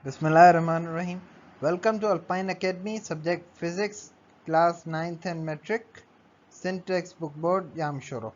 Bismillahirrahmanirrahim. Welcome to Alpine Academy, subject physics, class 9th and metric, syntax book board, Yamshoro.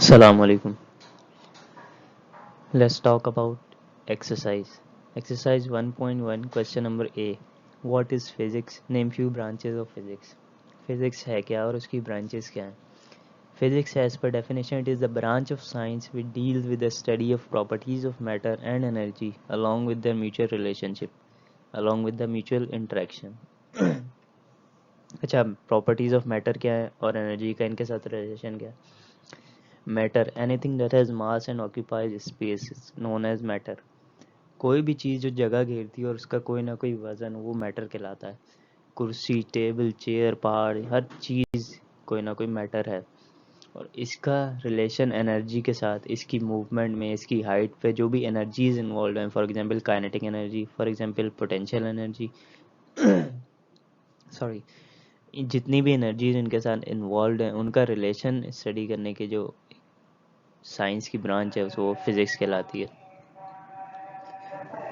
Assalamu alaikum. Let's talk about exercise. Exercise 1.1 question number A. What is physics? Name few branches of physics. Physics है क्या और उसकी branches क्या हैं? Physics, as per definition, it is the branch of science which deals with the study of properties of matter and energy along with their mutual relationship, along with the mutual interaction. अच्छा, properties of matter क्या है और energy का इनके साथ relation क्या है? Matter, anything that has mass and occupies space is known as matter. कोई भी चीज़ जो जगह घेरती है और उसका कोई ना कोई वजन, वो मैटर कहलाता है. कुर्सी, टेबल, चेयर, पहाड़, हर चीज़ कोई ना कोई मैटर है. और इसका रिलेशन एनर्जी के साथ, इसकी मूवमेंट में, इसकी हाइट पे जो भी एनर्जीज इन्वॉल्व हैं, for example kinetic energy, for example potential energy, sorry, जितनी भी एनर्जीज इनके साथ इन्वॉल्व हैं, उनका रिलेशन स्टडी करने के जो साइंस की ब्रांच है वो फिजिक्स कहलाती है.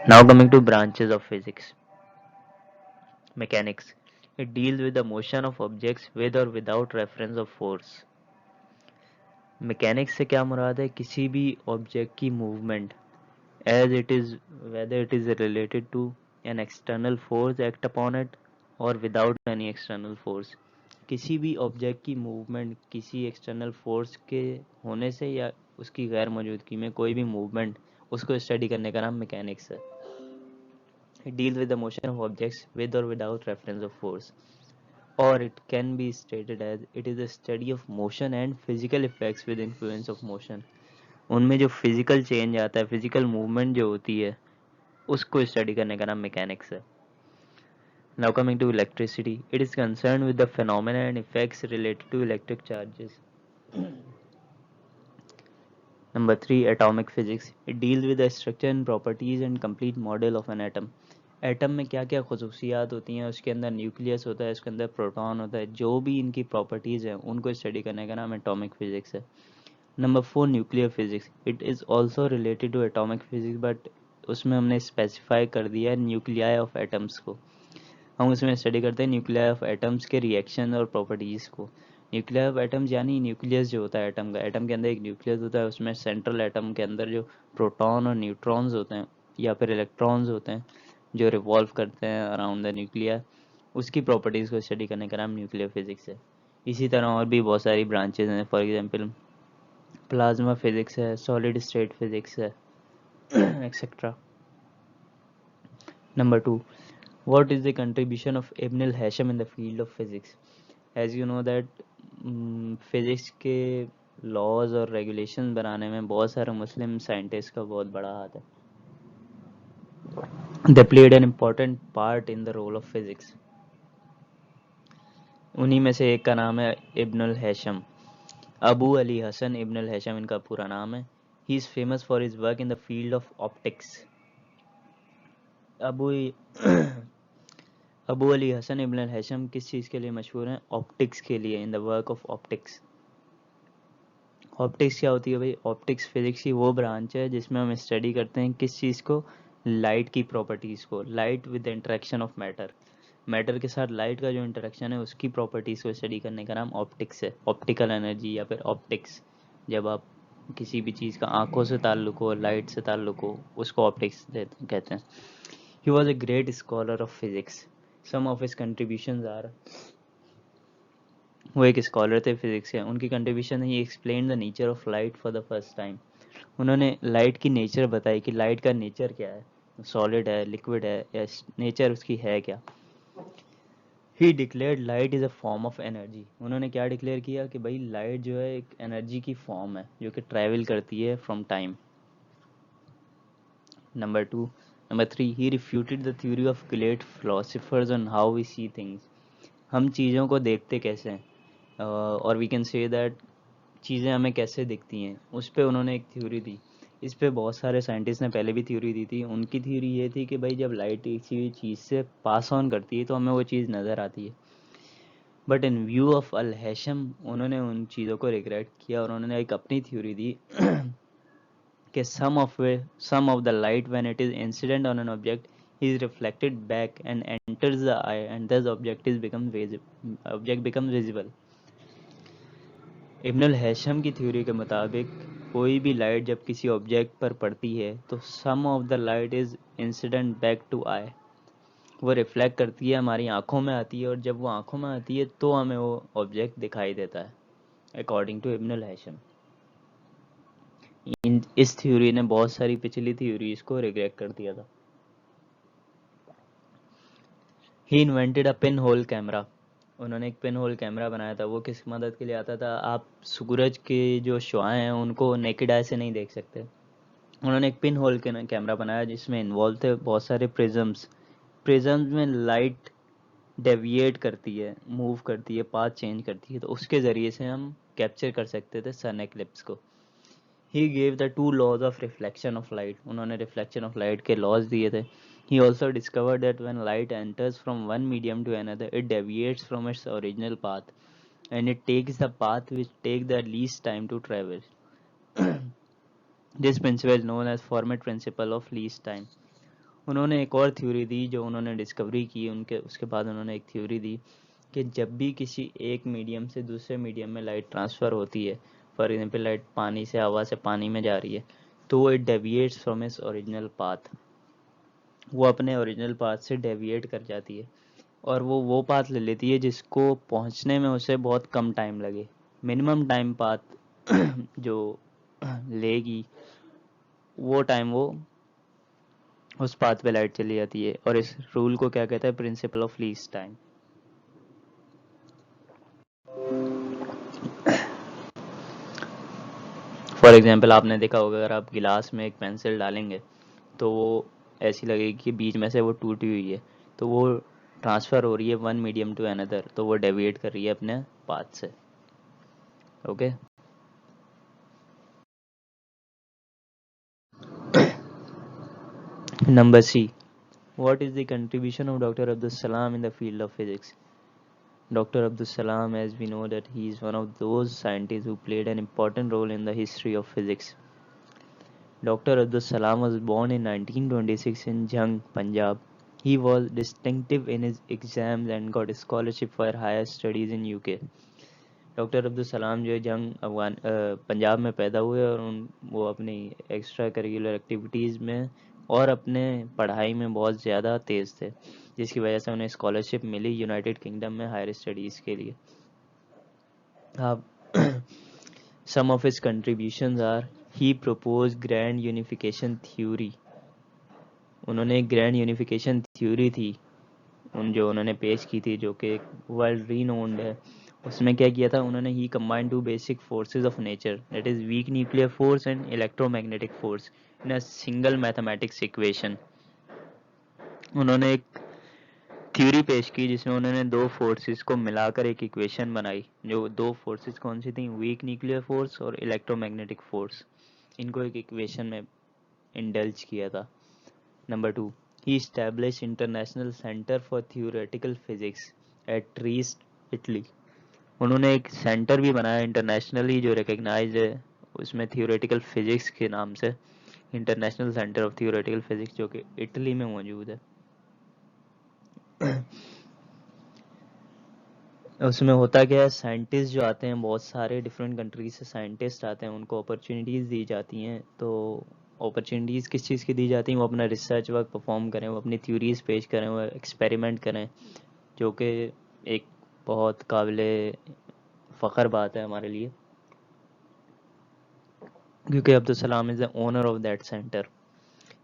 Now coming two branches of physics. Mechanics. It deals with the motion of objects with or without reference of force. Mechanics से क्या मुराद है? किसी भी ऑब्जेक्ट की movement as it is, whether it is related to an external force act upon it or without any external force. किसी भी object की movement किसी एक्सटर्नल फोर्स के होने से या उसकी गैर मौजूदगी में कोई भी मूवमेंट, उसको स्टडी करने का नाम मैकेनिक्स है. It deals with the motion of objects with or without reference of force. Or it can be stated as it is a study of motion and physical effects with influence of motion. उनमें जो physical change आता है, physical movement जो होती है, उसको study करने का नाम मैकेनिक्स है. Now coming to electricity, it is concerned with the phenomena and effects related to electric charges. Number 3, atomic physics. It deals with the structure and properties and complete model of an atom. Atom में क्या क्या खसूसियात होती हैं, उसके अंदर nucleus होता है, उसके अंदर प्रोटॉन होता है, जो भी इनकी प्रॉपर्टीज़ हैं उनको स्टडी करने का नाम एटॉमिक फिजिक्स है. Number 4, nuclear physics. It is also related to atomic physics, but उसमें हमने स्पेसिफाई कर दिया है न्यूक्लियाई ऑफ एटम्स को. हम उसमें स्टडी करते हैं न्यूक्लियाई ऑफ एटम्स के रिएक्शन और प्रॉपर्टीज़ को. न्यूक्लियर ऑफ एटम्स यानी न्यूक्लियस जो होता है एटम का, एटम के अंदर एक न्यूक्लियस होता है, उसमें सेंट्रल एटम के अंदर जो प्रोटॉन और न्यूट्रॉन्स होते हैं या फिर इलेक्ट्रॉन्स होते हैं जो रिवॉल्व करते हैं अराउंड द न्यूक्लियर, उसकी प्रॉपर्टीज़ को स्टडी करने का नाम न्यूक्लियर फिजिक्स है. इसी तरह और भी बहुत सारी ब्रांचेज हैं, फॉर एग्जांपल प्लाज्मा फिजिक्स है, सॉलिड स्टेट फिजिक्स है, etcetera. Number 2, what is the contribution of Ibn al-Hasham in the field of physics? As you know that physics के लॉज और रेगुलेशन बनाने में बहुत सारे मुस्लिम साइंटिस्ट का बहुत बड़ा हाथ है. They played an important part in the role of physics. उन्हीं में से एक का नाम है इब्न अल हैशम. अबू अली हसन इब्न अल हैशम इनका पूरा नाम है. He is famous for his work in the field of optics. अबू अबू अली हसन इब्न अल हैशम किस चीज़ के लिए मशहूर हैं? ऑप्टिक्स के लिए, in the work of optics. Optics क्या होती है भाई? ऑप्टिक्स फिजिक्स की वो ब्रांच है जिसमें हम स्टडी करते हैं किस चीज़ को? लाइट की प्रॉपर्टीज़ को. Light with the interaction of matter. Matter के साथ लाइट का जो इंटरेक्शन है उसकी प्रॉपर्टीज़ को स्टडी करने का नाम ऑप्टिक्स है. ऑप्टिकल एनर्जी या फिर ऑप्टिक्स. जब आप किसी भी चीज़ का आंखों से ताल्लुक हो, लाइट से ताल्लुक हो, उसको ऑप्टिक्स कहते हैं. He was a great scholar of physics. Some of his contributions are, वो एक स्कॉलर थे फिजिक्स के. उनकी contribution, he explain the nature of light for the first time. उन्होंने लाइट की नेचर बताई कि लाइट का नेचर क्या है, सॉलिड है, लिक्विड है, या नेचर उसकी है क्या. ही declared light is a form of energy. उन्होंने क्या डिक्लेयर किया कि भाई लाइट जो है एक एनर्जी की फॉर्म है जो कि ट्रैवल करती है from time. Number 3, he refuted the theory of great philosophers on how we see things. हम चीज़ों को देखते कैसे हैं, और वी कैन से दैट चीज़ें हमें कैसे दिखती हैं, उस पर उन्होंने एक थ्योरी दी. इस पे बहुत सारे साइंटिस्ट ने पहले भी थ्योरी दी थी. उनकी थ्योरी ये थी कि भाई जब लाइट किसी चीज़ से पास ऑन करती है तो हमें वो चीज़ नज़र आती है. बट इन व्यू ऑफ अल हैशम, उन्होंने उन चीज़ों को रिग्रेट किया और उन्होंने एक अपनी थ्योरी दी कि some of the light when it is incident on an object is reflected back and enters the eye and thus object becomes visible. इब्नुल हैशम की थ्योरी के मुताबिक कोई भी लाइट जब किसी ऑब्जेक्ट पर पड़ती है तो some of the light is incident back to eye, वो रिफ्लेक्ट करती है, हमारी आंखों में आती है, और जब वो आंखों में आती है तो हमें वो ऑब्जेक्ट दिखाई देता है, अकॉर्डिंग टू इब्नुल हैशम। इस थ्योरी ने बहुत सारी पिछली थ्योरीज को रिग्रेट कर दिया था। He invented a pinhole camera, उन्होंने एक पिन होल कैमरा बनाया था। वो किस मदद के लिए आता था, आप सूरज के जो शुआएं हैं उनको नेकेड आई से नहीं देख सकते। उन्होंने एक पिन होल कैमरा बनाया जिसमें इन्वॉल्व थे बहुत सारे प्रिज्म्स। प्रिज्म्स में लाइट डेविएट करती है, मूव करती है, पाथ चेंज करती है, तो उसके ज़रिए से हम कैप्चर कर सकते थे सन एक्लिप्स को। He gave the two laws of reflection of light, उन्होंने रिफ्लेक्शन ऑफ लाइट के लॉज दिए थे। He also discovered that when light enters from one medium to another it deviates from its original path and it takes the path which take the least time to travel. This principle is known as Fermat principle of least time. उन्होंने एक और theory दी जो उन्होंने discovery की, उनके उसके बाद उन्होंने एक थ्योरी दी कि जब भी किसी एक मीडियम से दूसरे मीडियम में लाइट ट्रांसफ़र होती है, फॉर एग्जांपल लाइट पानी से, हवा से पानी में जा रही है, तो वो it deviates from its original path, वो अपने ओरिजिनल पाथ से डेविएट कर जाती है और वो पाथ ले लेती है जिसको पहुंचने में उसे बहुत कम टाइम लगे। मिनिमम टाइम पाथ जो लेगी वो टाइम वो उस पाथ पे लाइट चली जाती है, और इस रूल को क्या कहता है, principal of least time. For example आपने देखा होगा अगर आप गिलास में एक पेंसिल डालेंगे तो वो ऐसी लगेगी कि बीच में से वो टूटी हुई है, तो वो ट्रांसफ़र हो रही है वन मीडियम टू अनदर, तो वो डेविएट कर रही है अपने पाथ से। Okay number C, what is the contribution of doctor Abdul Salam in the field of physics. Dr. Abdus Salam, as we know that he is one of those scientists who played an important role in the history of physics. Dr. Abdus Salam was born in 1926 in Jhang, Punjab. He was distinctive in his exams and got a scholarship for higher studies in UK. Doctor Abdul सलाम जो है जंग पंजाब में पैदा हुए और वो अपनी एक्स्ट्रा करिकुलर एक्टिविटीज़ में और अपने पढ़ाई में बहुत ज़्यादा तेज़ थे, जिसकी वजह से उन्हें स्कॉलरशिप मिली यूनाइटेड किंगडम में हायर स्टडीज़ के लिए। अब some of his contributions are he proposed grand unification theory, उन्होंने एक ग्रैंड यूनिफिकेशन थ्योरी थी जो उन्होंने पेश की थी जो कि वर्ल्ड रीनोन्ड है। उसमें क्या किया था उन्होंने, he combined two basic forces of nature that is weak nuclear force and electromagnetic force in a single mathematics equation. उन्होंने एक थ्योरी पेश की जिसमें उन्होंने दो फोर्सेस को मिलाकर एक इक्वेशन बनाई। जो दो फोर्सेस कौन सी थी, वीक न्यूक्लियर फोर्स और इलेक्ट्रोमैग्नेटिक फोर्स, इनको एक इक्वेशन में इंडल्ज किया था। Number 2, he established International Center for Theoretical Physics at Trieste, Italy. उन्होंने एक सेंटर भी बनाया इंटरनेशनली जो रिकग्नाइज्ड है, उसमें थियोरेटिकल फिजिक्स के नाम से, international centre of theoretical physics, जो कि इटली में मौजूद है। उसमें होता क्या है, साइंटिस्ट जो आते हैं, बहुत सारे डिफरेंट कंट्रीज से साइंटिस्ट आते हैं, उनको अपॉर्चुनिटीज़ दी जाती हैं। तो अपॉर्चुनिटीज़ किस चीज़ की दी जाती हैं, वो अपना रिसर्च वर्क परफॉर्म करें, वो अपनी थ्योरीज पेश करें, वो एक्सपेरिमेंट करें, जो कि एक बहुत काबिले फ़ख्र बात है हमारे लिए, क्योंकि Abdul Salam is the owner of that centre.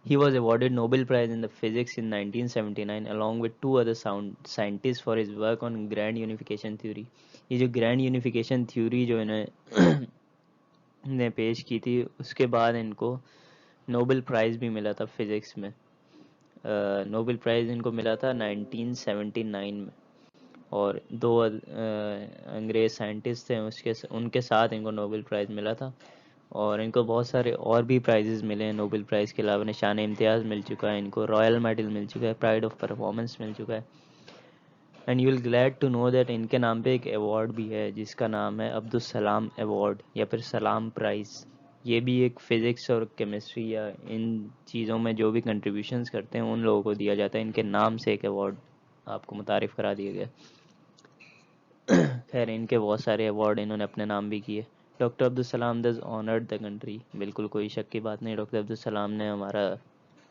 He was awarded Nobel Prize in the Physics in 1979 along with two other scientists for his work on grand unification theory. ये जो grand unification theory जो इन्हें ने पेश की थी, उसके बाद इनको नोबेल प्राइज़ भी मिला था फिज़िक्स में। नोबेल प्राइज़ इनको मिला था 1979 में, और दो अंग्रेज़ साइंटिस्ट थे उनके साथ इनको नोबेल प्राइज़ मिला था। और इनको बहुत सारे और भी प्राइजेज़ मिले हैं नोबेल प्राइज़ के अलावा, निशान इम्तियाज़ मिल चुका है इनको, रॉयल मेडल मिल चुका है, प्राइड ऑफ परफॉर्मेंस मिल चुका है। And you will glad to know that इनके नाम पे एक अवार्ड भी है जिसका नाम है अब्दुल सलाम अवार्ड या फिर सलाम प्राइज़। ये भी एक फ़िज़िक्स और केमिस्ट्री या इन चीज़ों में जो भी कंट्रीब्यूशंस करते हैं उन लोगों को दिया जाता है। इनके नाम से एक अवार्ड आपको मुतारिफ़ करा दिया गया। खैर इनके बहुत सारे अवार्ड इन्होंने अपने नाम भी किए। डॉक्टर अब्दुल सलाम दस ऑनर्ड द कंट्री, बिल्कुल कोई शक की बात नहीं, डॉक्टर अब्दुल सलाम ने हमारा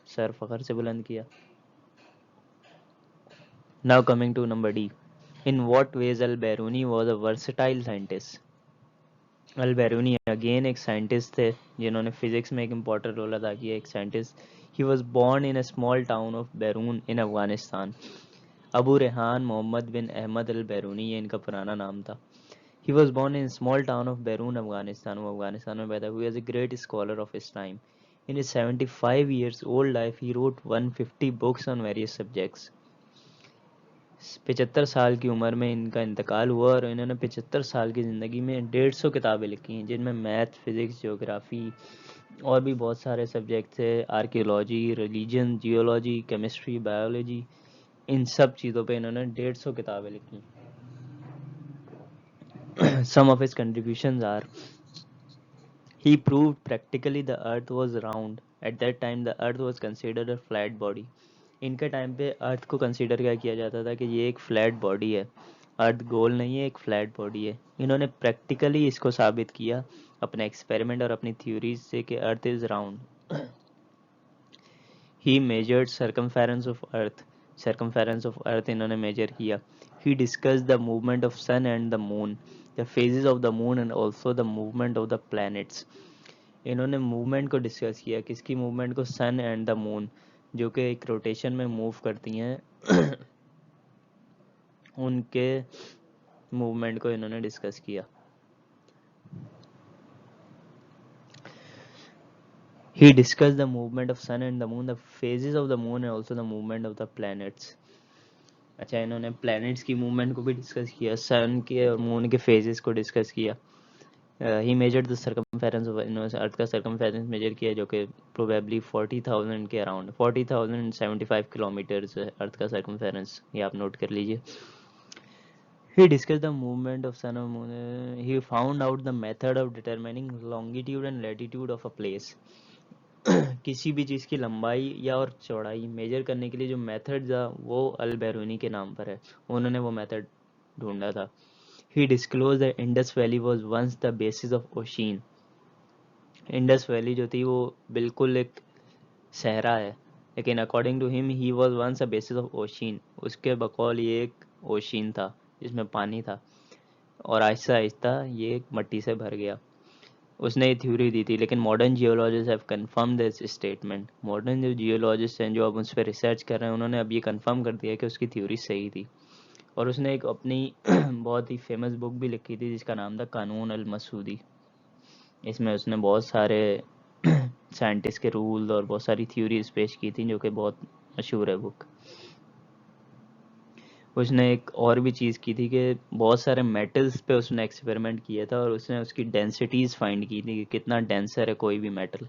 सर फखर से बुलंद किया। Now coming to number D, in what ways अल बैरूनी वाज अ वर्सेटाइल साइंटिस्ट। अल बैरूनी अगेन एक साइंटिस्ट थे जिन्होंने फिजिक्स में एक इम्पॉर्टेंट रोल अदा किया, एक scientist. He was born in a small town of बैरून इन अफगानिस्तान। अबू रेहान मोहम्मद बिन अहमद अल बैरूनी, ये इनका पुराना नाम था। He was born in a small town of Berun, Afghanistan. वो अफगानिस्तान में पैदा हुए। He was a great scholar of his time. In his 75 years old life, he wrote 150 books on various subjects. 75 साल की उम्र में इनका इंतकाल हुआ और इन्होंने 75 साल की ज़िंदगी में 150 किताबें लिखी हैं, जिनमें मैथ, फिज़िक्स, ज्योग्राफी और भी बहुत सारे सब्जेक्ट थे, archaeology, religion, geology, chemistry, biology, इन सब चीज़ों पे इन्होंने 150 किताबें लिखी। Some of his contributions are: he proved practically the earth was round. At that time the earth was considered a flat body. इनके टाइम पे अर्थ को कंसीडर क्या किया जाता था कि ये एक फ्लैट बॉडी है, अर्थ गोल नहीं है, एक फ्लैट बॉडी है। इन्होंने प्रैक्टिकली इसको साबित किया अपने एक्सपेरिमेंट और अपनी थ्योरीज से कि earth is round. He measured circumference of earth, circumference of earth इन्होंने मेजर किया। He discuss the movement of sun and the moon, the phases of the moon and also the movement of the planets. इन्होंने movement को discuss किया, किसकी movement को, सन and the moon, जो कि एक रोटेशन में मूव करती हैं उनके मूवमेंट को इन्होंने डिस्कस किया। He discussed the movement of sun and the moon, the phases of the moon and also the movement of the planets. अच्छा, इन्होंने प्लैनेट्स की मूवमेंट को भी डिस्कस किया, सन के और मून के फेजेस को डिस्कस किया। ही मेजर्ड द सर्कमफेरेंस ऑफ, इन्होंने अर्थ का सर्कमफेरेंस मेजर किया जो कि प्रोबेबली 40,000 के अराउंड, 40,075 किलोमीटर्स है अर्थ का सर्कमफेरेंस, ये आप नोट कर लीजिए। He discussed the movement of sun and moon. He found out the method of determining longitude and latitude of a place. किसी भी चीज़ की लंबाई या और चौड़ाई मेजर करने के लिए जो मेथड था वो अल बैरूनी के नाम पर है, उन्होंने वो मेथड ढूंढा था। He disclosed that Indus Valley was once the basis of ocean. Indus Valley जो थी वो बिल्कुल एक सहरा है, लेकिन according to him he was once a basis of ocean, उसके बकौल ये एक ओशिन था जिसमें पानी था और आहिस्ता आहिस्ता ये मट्टी से भर गया। उसने ये थ्योरी दी थी, लेकिन modern geologist have confirm this statement. Modern जो जियोलॉजिस्ट हैं जो अब उस पर रिसर्च कर रहे हैं उन्होंने अब ये कंफर्म कर दिया कि उसकी थ्योरी सही थी। और उसने एक अपनी बहुत ही फेमस बुक भी लिखी थी जिसका नाम था कानून अल मसूदी। इसमें उसने बहुत सारे साइंटिस्ट के रूल और बहुत सारी थ्योरीज पेश की थी जो कि बहुत मशहूर है बुक। उसने एक और भी चीज़ की थी कि बहुत सारे मेटल्स पे उसने एक्सपेरिमेंट किया था और उसने उसकी डेंसिटीज फाइंड की थी कि कितना डेंसर है कोई भी metal.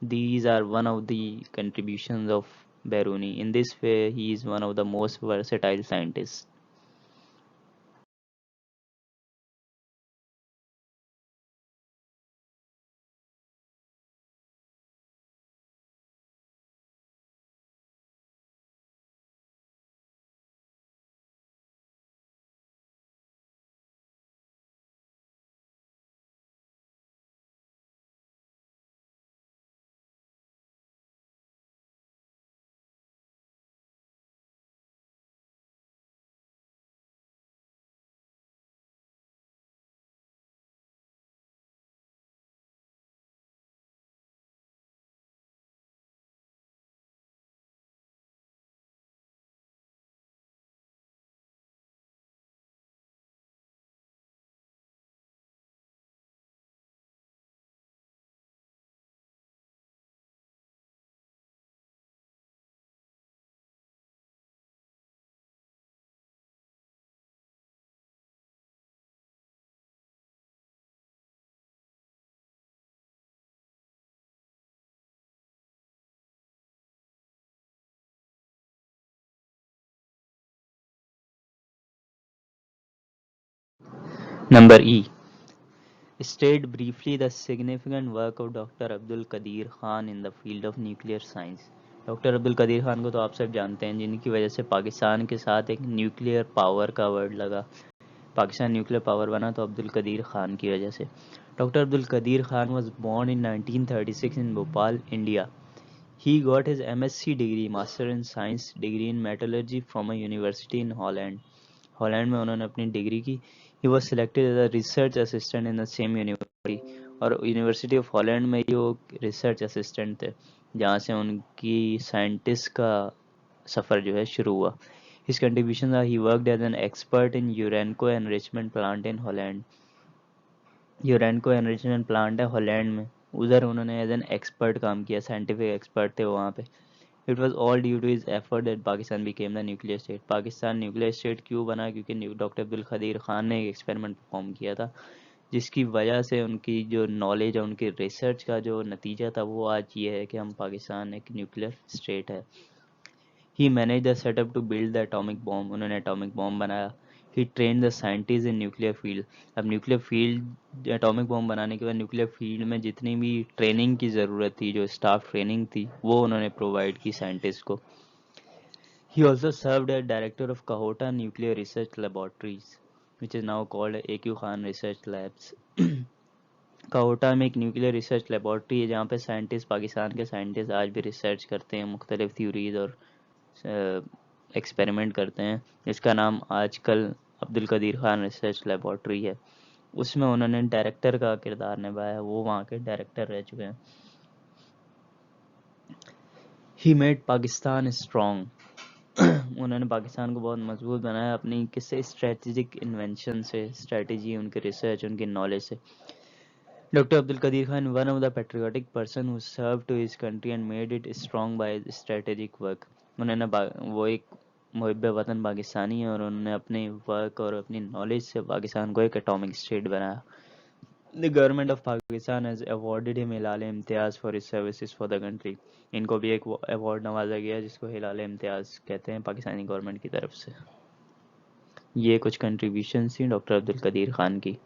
These are one of the contributions of Biruni. In this way, he is one of the most versatile scientists. Number E. State briefly the significant work of Dr. Abdul Qadir Khan in the field of nuclear science. Doctor Abdul Qadeer Khan को तो आप सब जानते हैं, जिनकी वजह से पाकिस्तान के साथ एक न्यूक्लियर पावर का वर्ड लगा। पाकिस्तान न्यूक्लियर पावर बना तो अब्दुल कदीर खान की वजह से। Doctor Abdul Qadeer Khan was born in 1936 in Bhopal, India. He got his MSc degree, Master in Science degree in Metallurgy from a university in Holland. Holland में उन्होंने अपनी डिग्री की। He was selected as a research assistant in the same university, और university of Holland में ही वो research assistant थे, जहाँ से उनकी साइंटिस्ट का सफ़र जो है शुरू हुआ। His contributions are he worked as an expert in Urenco enrichment plant in Holland. Urenco enrichment plant है हॉलैंड में, उधर उन्होंने एज एन एक्सपर्ट काम किया, साइंटिफिक एक्सपर्ट थे वो वहाँ पे। It was all due to his effort that Pakistan became the nuclear state. Pakistan nuclear state क्यों बना? क्योंकि डॉक्टर अब्दुल कदीर खान ने एक एक्सपेरिमेंट परफॉर्म किया था, जिसकी वजह से उनकी जो नॉलेज है, उनकी रिसर्च का जो नतीजा था, वो आज ये है कि हम पाकिस्तान एक न्यूक्लियर स्टेट है। He manage the setup to build the atomic bomb, उन्होंने एटॉमिक बॉम्ब बनाया। He train the scientist in nuclear field. अब न्यूक्लियर फील्ड, एटॉमिक बॉम्ब बनाने के बाद न्यूक्लियर फील्ड में जितनी भी ट्रेनिंग की ज़रूरत थी, जो स्टाफ ट्रेनिंग थी, वो उन्होंने प्रोवाइड की साइंटिस्ट को। He also served as director of Kahuta nuclear research laboratories which is now called AQ Khan research labs. Kahuta में एक न्यूक्लियर रिसर्च लेबॉर्ट्री है, जहाँ पे साइंटिस्ट, पाकिस्तान के साइंटिस्ट आज भी रिसर्च करते हैं, मुख्तलिफ थ्योरीज और एक्सपेरिमेंट करते हैं, जिसका नाम आजकल अब्दुल कदीर खान रिसर्च लेबॉर्ट्री है। उसमें उन्होंने डायरेक्टर का किरदार निभाया, वो वहाँ के डायरेक्टर रह चुके हैं। He made Pakistan strong. उन्होंने पाकिस्तान को बहुत मजबूत बनाया अपनी किससे? स्ट्रेटेजिक इन्वेंशन से, स्ट्रेटजी, उनके रिसर्च, उनकी नॉलेज से। Dr. Abdul Qadir Khan, one of the patriotic person who served to his country and made it strong by his strategic work. उन्होंने वो एक मुहिब वतन पाकिस्तानी है, और उन्होंने अपने वर्क और अपनी नॉलेज से पाकिस्तान को एक एटॉमिक स्टेट बनाया। The government of Pakistan has awarded him Hilal Imtiaz for his services for the country. इनको भी एक अवार्ड नवाजा गया जिसको हिलाल इम्तियाज़ कहते हैं पाकिस्तानी गवर्नमेंट की तरफ से। ये कुछ कंट्रीब्यूशन थी डॉक्टर अब्दुल कदीर खान की।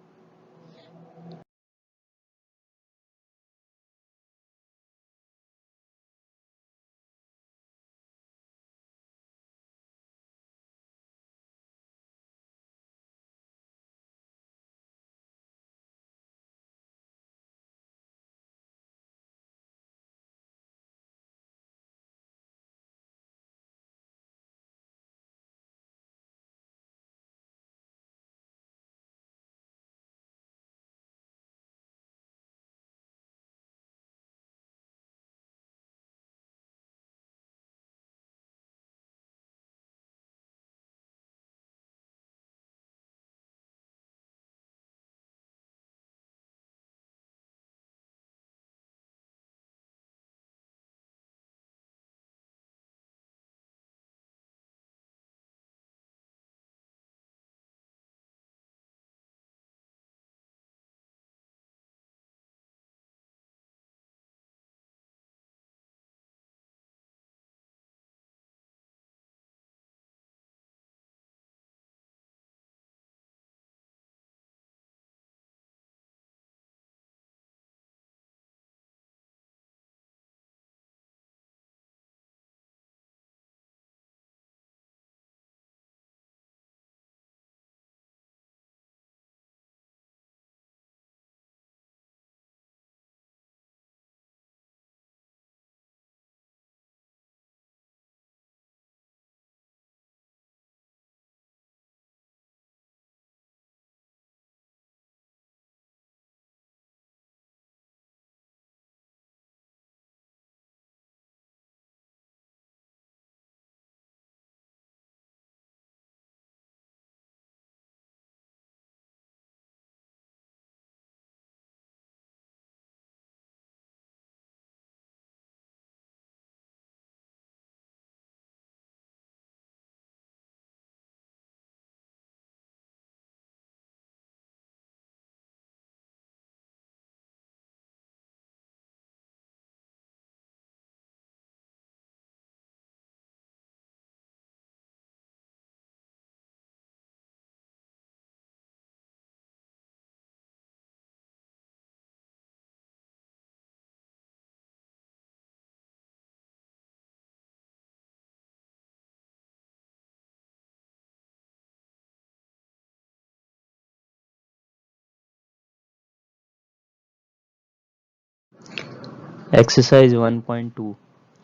Exercise 1.2.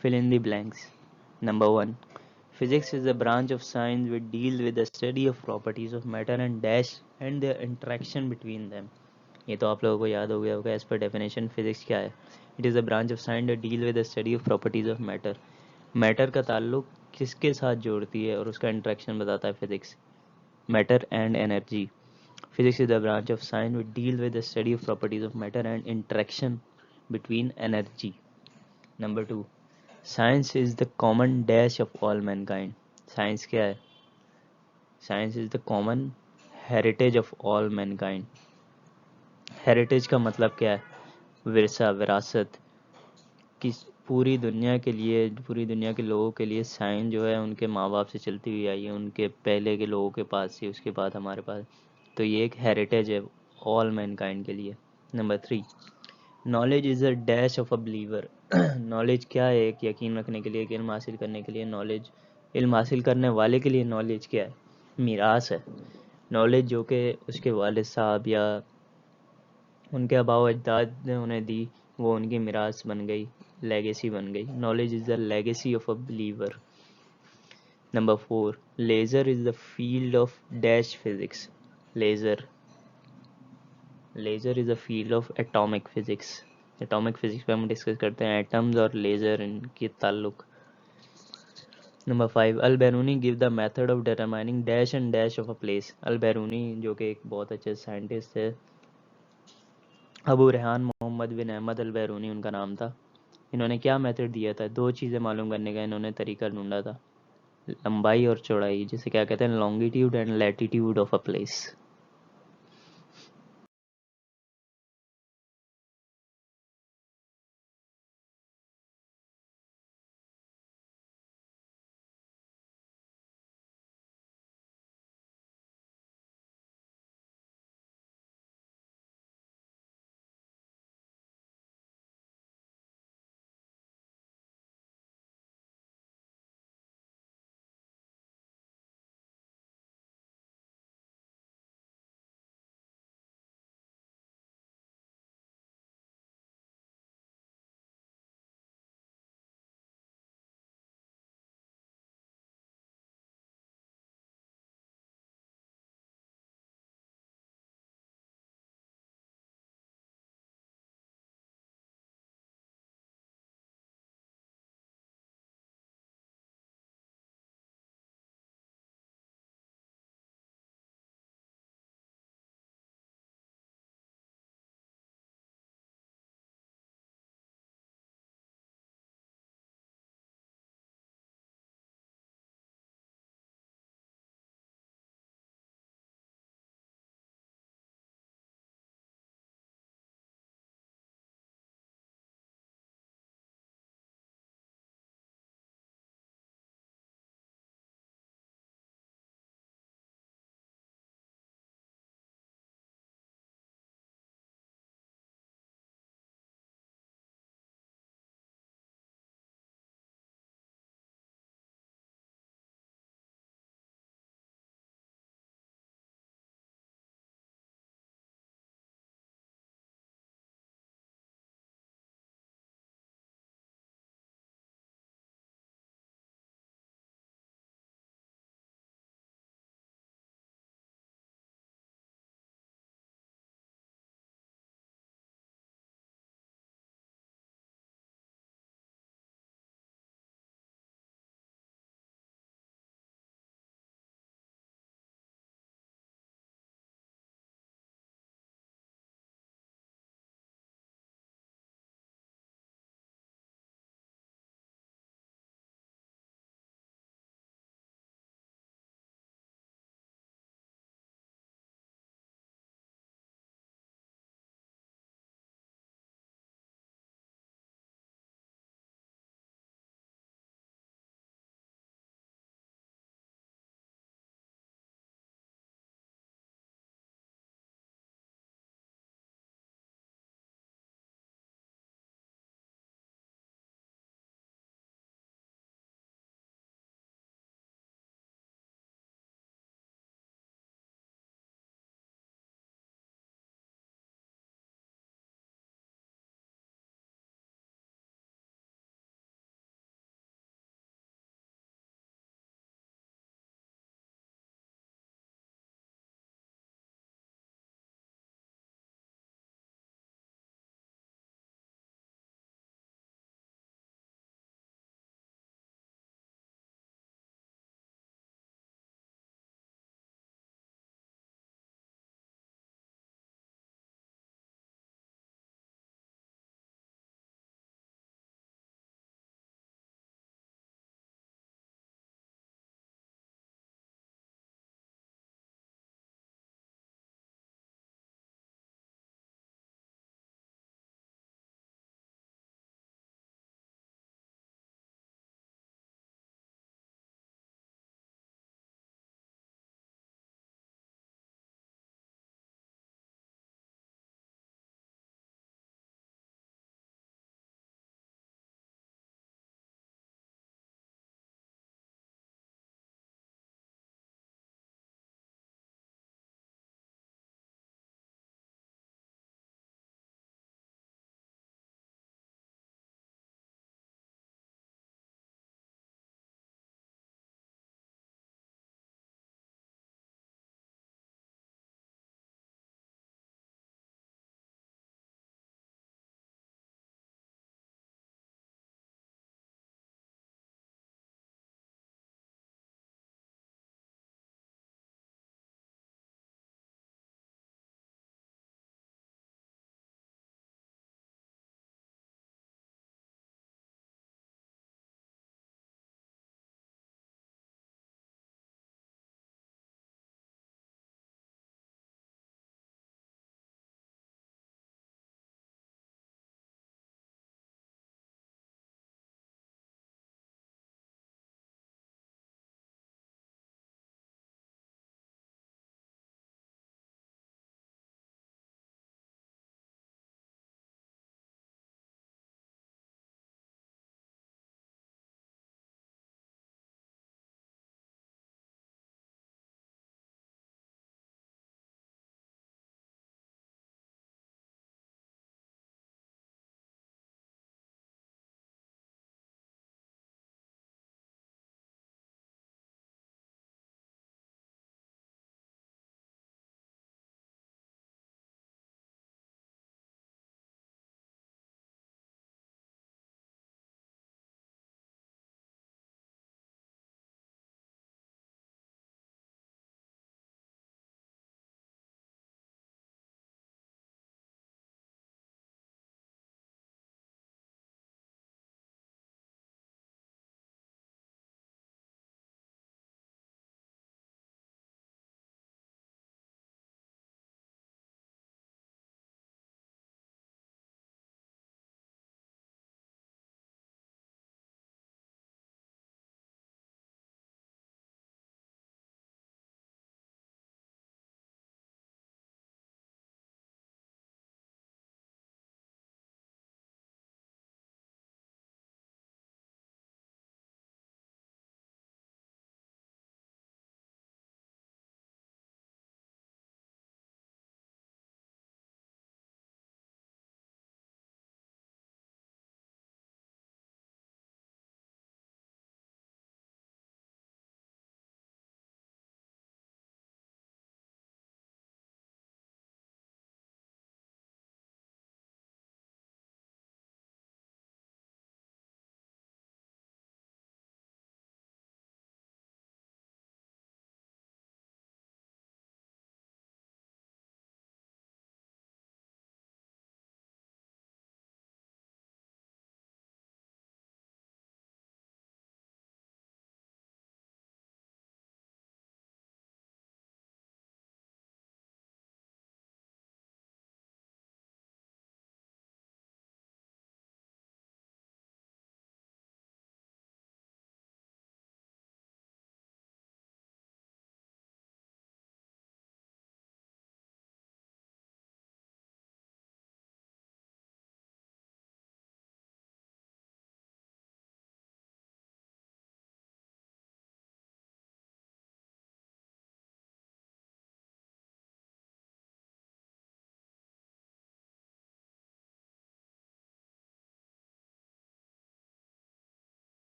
Fill in the blanks. Number 1. Physics is a branch of science which deals with the study of properties of matter and dash and their interaction between them. ये तो आप लोगों को याद हो गया होगा. एज पर डेफिनेशन फिजिक्स क्या है? It is a branch of science that deal with the study of properties of matter. Matter का ताल्लुक किसके साथ जोड़ती है और उसका इंट्रैक्शन बताता है physics. Matter and energy. Physics is the branch of science which deals with the study of properties of matter and interaction between energy. Number 2. Science is the common dash of all mankind. Science क्या है? Science is the common heritage of all mankind. Heritage का मतलब क्या है? विरसा, विरासत. किस पूरी दुनिया के लिए, पूरी दुनिया के लोगों के लिए साइंस जो है उनके माँ बाप से चलती हुई आई है, उनके पहले के लोगों के पास से, उसके बाद हमारे पास. तो ये एक हेरिटेज है ऑल मैनकाइंड के लिए. Number 3. Knowledge is a dash of a believer. Knowledge क्या है? एक यकीन रखने के लिए, एक इल्म हासिल करने के लिए नॉलेज. इल्म हासिल करने वाले के लिए नॉलेज क्या है? मीरास है. नॉलेज जो कि उसके वालिद साहब या उनके आबाओ अजदाद ने उन्हें दी, वो उनकी मीरास बन गई, लेगेसी बन गई. Knowledge is the legacy of a believer. Number 4. Laser is the field of dash physics. Laser. Laser is a field of atomic physics. Atomic physics पे हम डिस्कस करते हैं एटम्स और लेज़र, इनके ताल्लुक. नंबर 5. अल बैरूनी give the method of determining dash and dash of a place. अल बैरूनी जो कि एक बहुत अच्छे साइंटिस्ट है, अबू रेहान मोहम्मद बिन अहमद अल बैरूनी उनका नाम था. इन्होंने क्या मेथड दिया था? दो चीज़ें मालूम करने का इन्होंने तरीका ढूंढा था. लंबाई और चौड़ाई, जिसे क्या कहते हैं, longitude and latitude of a place.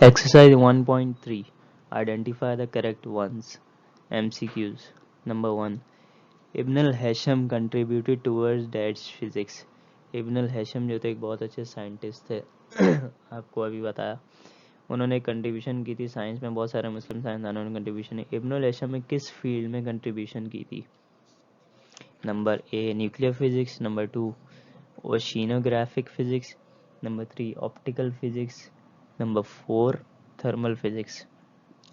Exercise 1.3. Identify the correct ones. MCQs. Number 1. Ibn al-Hasham contributed towards dash physics. इब्न अल हैशम जो थे एक बहुत अच्छे साइंटिस्ट थे आपको अभी बताया, उन्होंने कंट्रीब्यूशन की थी साइंस में, बहुत सारे मुस्लिम साइंसदानों ने कंट्रीब्यूशन है। इब्न अल हैशम ने किस फील्ड में कंट्रीब्यूशन की थी? Number A nuclear physics, number 2 oceanographic physics, number 3 optical physics, number 4 thermal physics.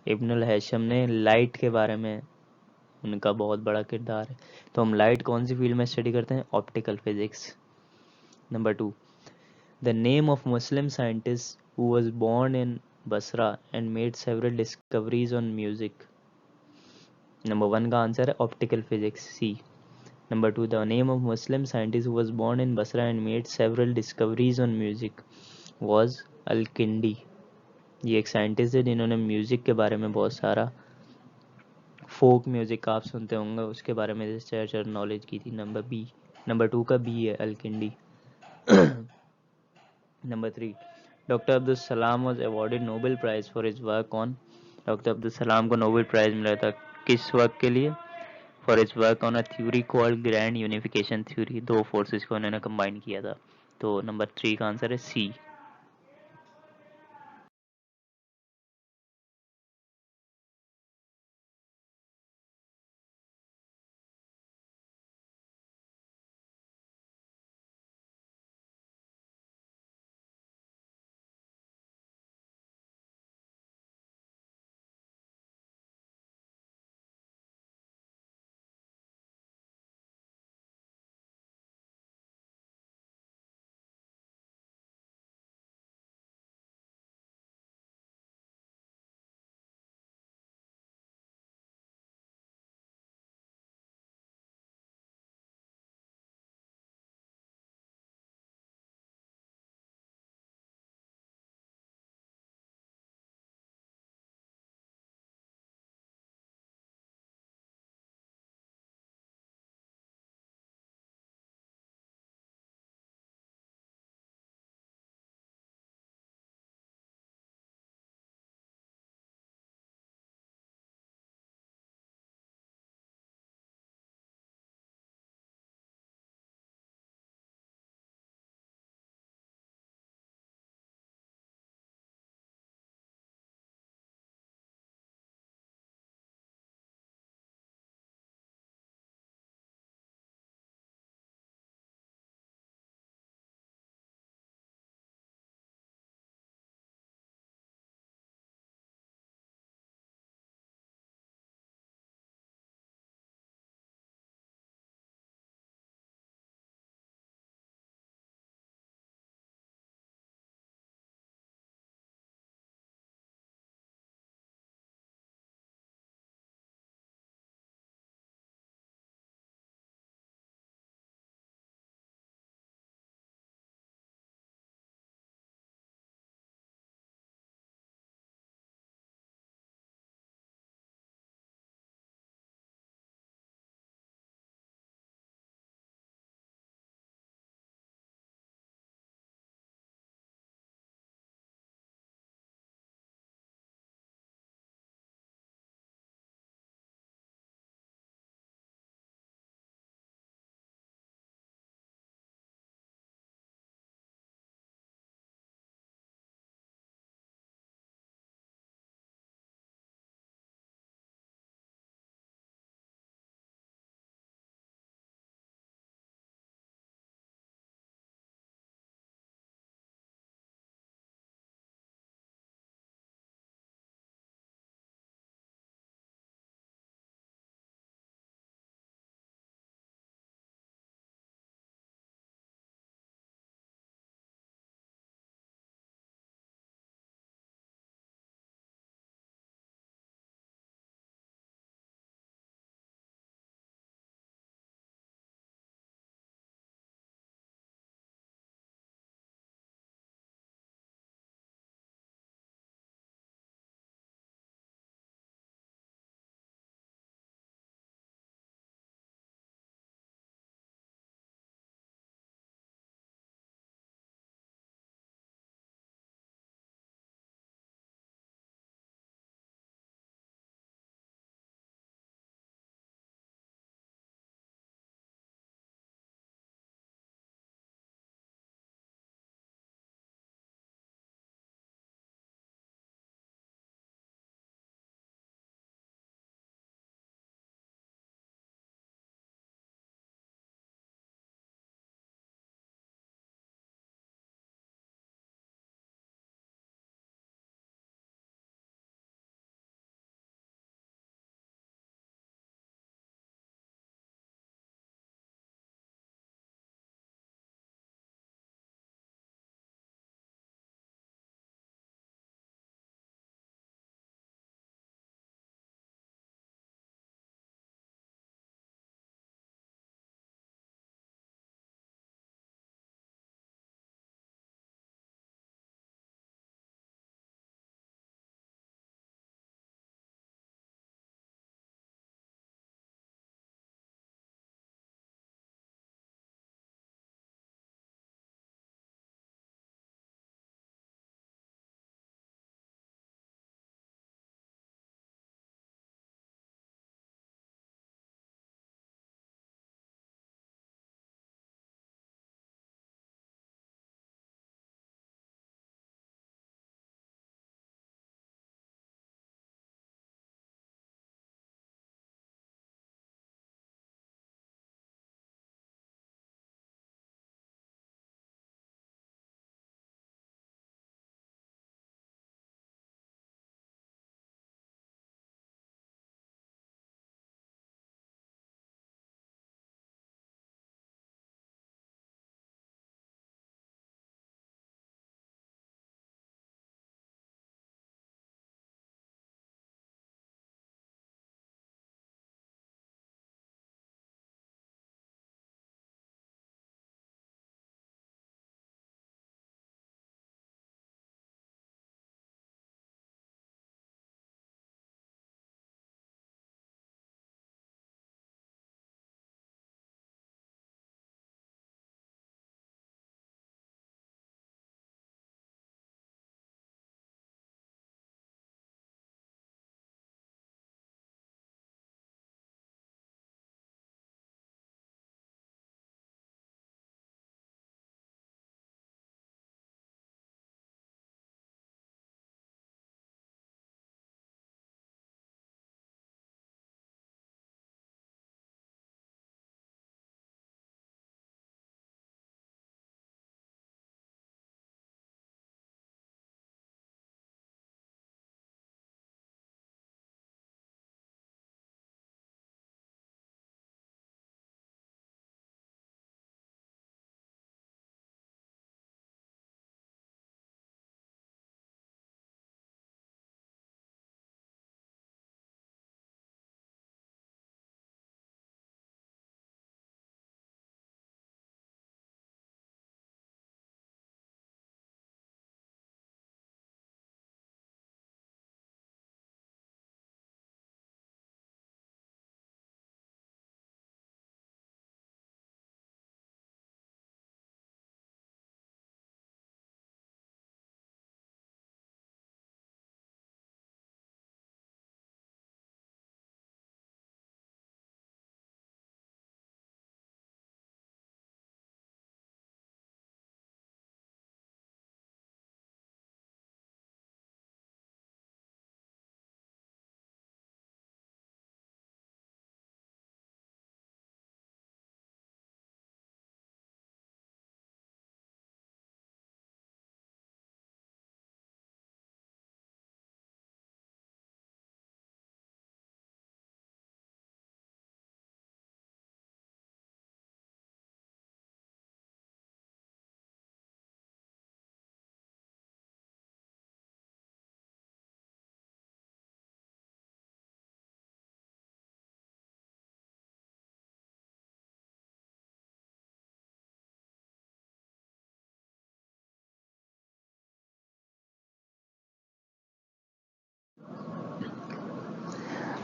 इब्न अल हैशम ने लाइट के बारे में, उनका बहुत बड़ा किरदार है, तो हम लाइट कौन सी फील्ड में स्टडी करते हैं? Optical physics. Number 2 the name of Muslim scientist who was born in Basra and made several discoveries on music. Number 1 का आंसर है optical physics, C. Number 2 the name of Muslim scientist who was born in Basra and made several discoveries on music was अल-किंडी। ये एक scientist है जिन्होंने music के बारे में बहुत सारा, फोक म्यूजिक आप सुनते होंगे, उसके बारे में रिसर्च और नॉलेज की थी। नंबर बी, नंबर 2 का बी है अल-किंडी। Number 3 doctor Abdul Salam was awarded Nobel prize for his work on. Doctor Abdul Salam को नोबेल प्राइज मिला था किस वर्क के लिए? For his work on a theory called grand unification theory. दो फोर्सेस को उन्होंने कंबाइन किया था। तो नंबर 3 का आंसर है सी।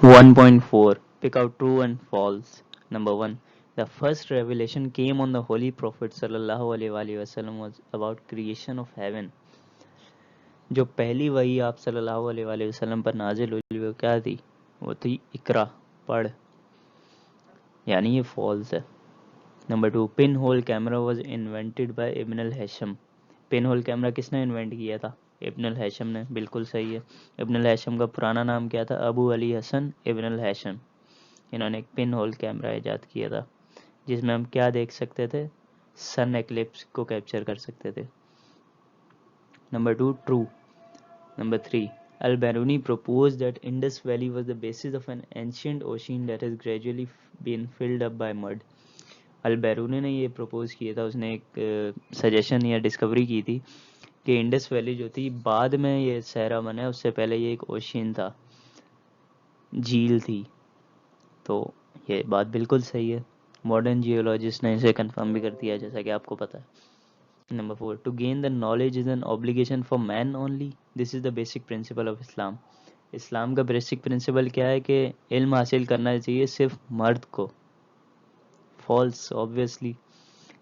1.4 Pick out true and false. Number 1, the first revelation came on the holy prophet sallallahu alaihi wasallam was about creation of heaven. जो पहली वही आप सल्लल्लाहु अलैहि वसल्लम पर नाजिल हुई वो क्या थी? वो थी इकरा, पढ़, यानी ये फॉल्स है. Number 2, pinhole camera was invented by इब्न अल हैशम. पिन होल कैमरा किसने इन्वेंट किया था? इब्न अल हैशम ने. बिल्कुल सही है. इब्न अल हैशम का पुराना नाम क्या था? अबू अली हसन इब्न अल हैशम. इन्होंने एक पिन होल कैमरा इजाद किया था जिसमें हम क्या देख सकते थे? सन एक्लिप्स को कैप्चर कर सकते थे. Number 2, true. Number 3, Al-Biruni proposed that Indus Valley was the basis of an ancient ocean that has gradually been filled up by mud. Al-Biruni ने ये propose किया था, उसने एक सजेशन या डिस्कवरी की थी कि इंडस वैली जो थी बाद में ये सहरा बना है, उससे पहले ये एक ओशियन था, झील थी. तो ये बात बिल्कुल सही है. मॉडर्न जियोलॉजिस्ट ने इसे कंफर्म भी कर दिया जैसा कि आपको पता है. Number 4, to gain the knowledge is an obligation for man only. This is the basic principle of Islam. इस्लाम का बेसिक प्रिंसिपल क्या है कि इल्म हासिल करना चाहिए सिर्फ मर्द को. False obviously.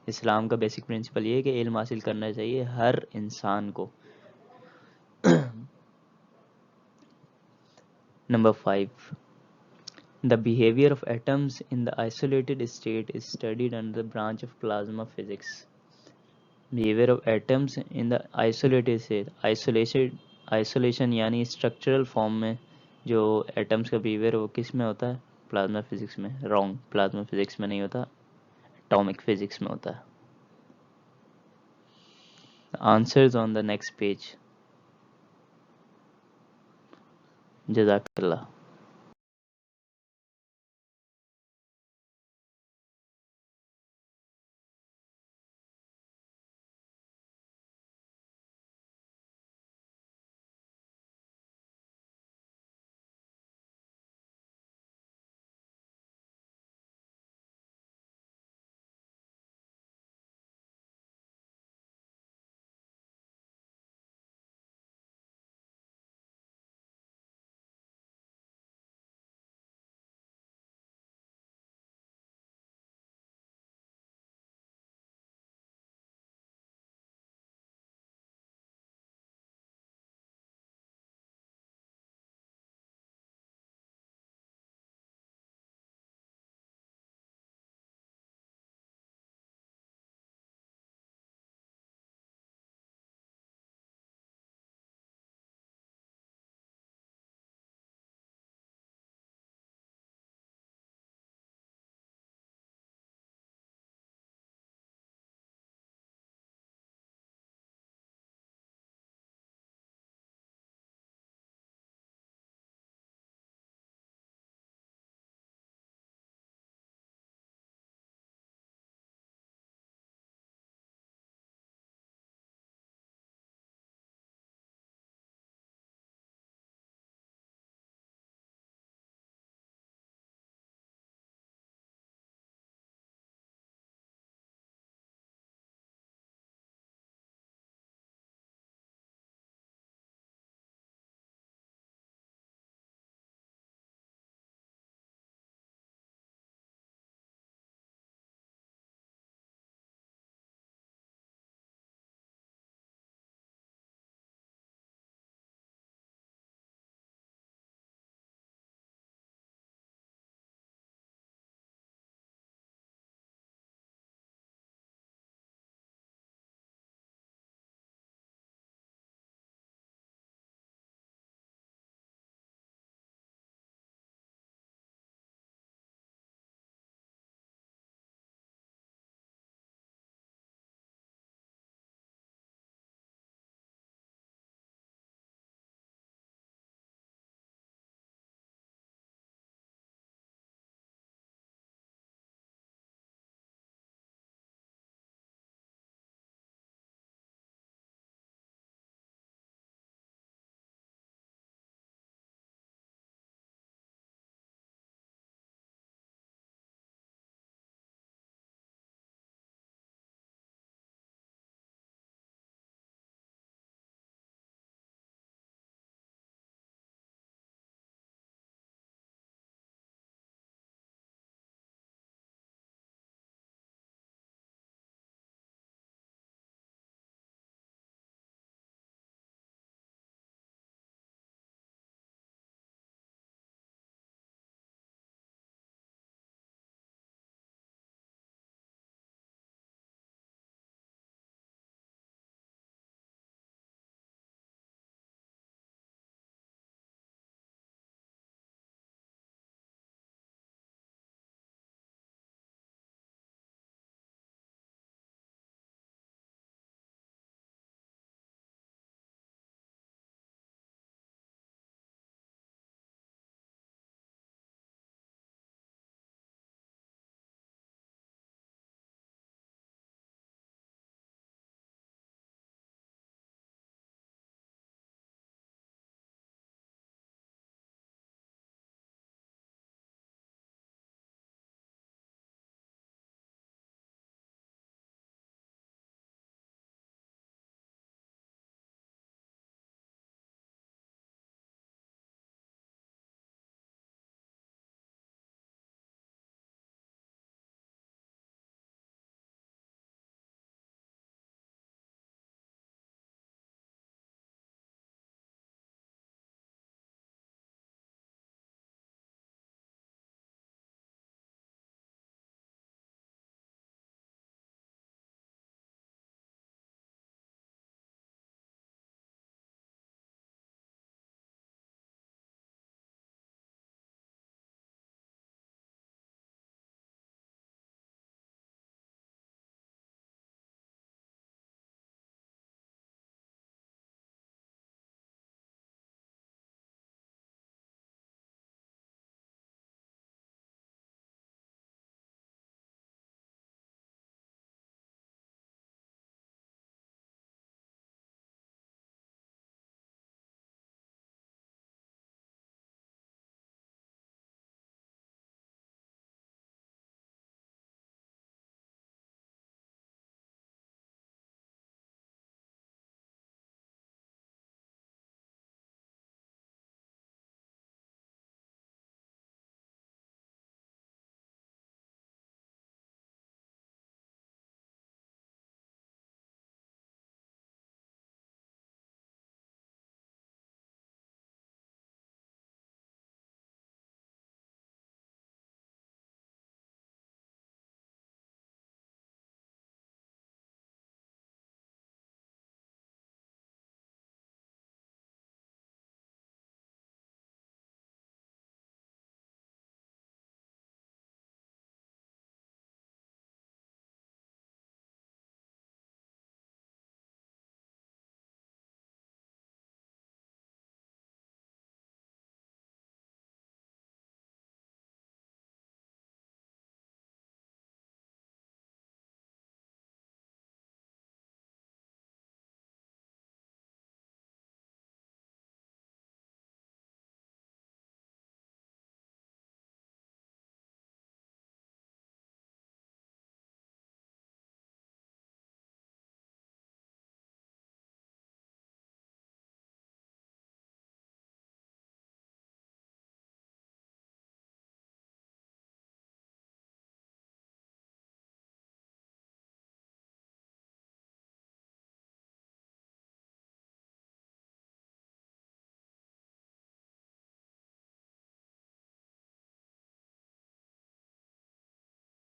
इस्लाम का बेसिक प्रिंसिपल ये है कि इल्म हासिल करना चाहिए हर इंसान को. Number 5, the behavior of atoms in the isolated state is studied under the branch of plasma physics. Behavior of atoms in the isolated state. Isolation यानी स्ट्रक्चरल फॉर्म में जो एटम्स का बिहेवियर वो किस में होता है? प्लाज्मा फिजिक्स में. रॉन्ग, प्लाज्मा फिजिक्स में नहीं होता, एटॉमिक फिजिक्स में होता है. Answers on the next page. जज़ाकल्लाह.